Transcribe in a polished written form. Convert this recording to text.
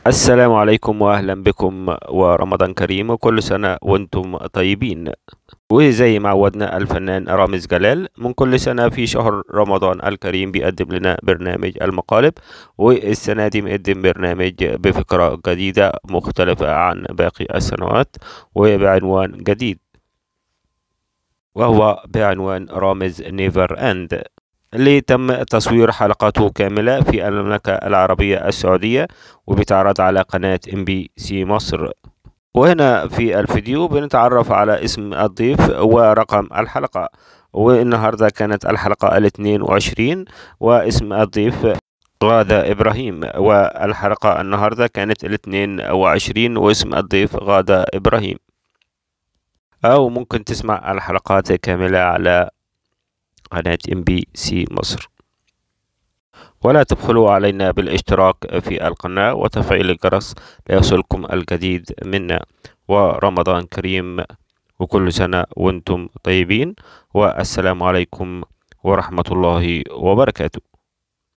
السلام عليكم وأهلا بكم ورمضان كريم وكل سنة وانتم طيبين. وزي ما عودنا الفنان رامز جلال من كل سنة في شهر رمضان الكريم بيقدم لنا برنامج المقالب، والسنة دي مقدم برنامج بفكرة جديدة مختلفة عن باقي السنوات وبعنوان جديد، وهو بعنوان رامز نيفر اند، اللي تم تصوير حلقاته كاملة في المملكة العربية السعودية وبيتعرض على قناة MBC مصر. وهنا في الفيديو بنتعرف على اسم الضيف ورقم الحلقة، والنهاردة كانت الحلقة 22 واسم الضيف غادة إبراهيم، والحلقة النهاردة كانت 22 واسم الضيف غادة إبراهيم. أو ممكن تسمع الحلقات كاملة على قناة MBC مصر. ولا تبخلوا علينا بالاشتراك في القناة وتفعيل الجرس ليصلكم الجديد منا. ورمضان كريم وكل سنة وانتم طيبين، والسلام عليكم ورحمة الله وبركاته.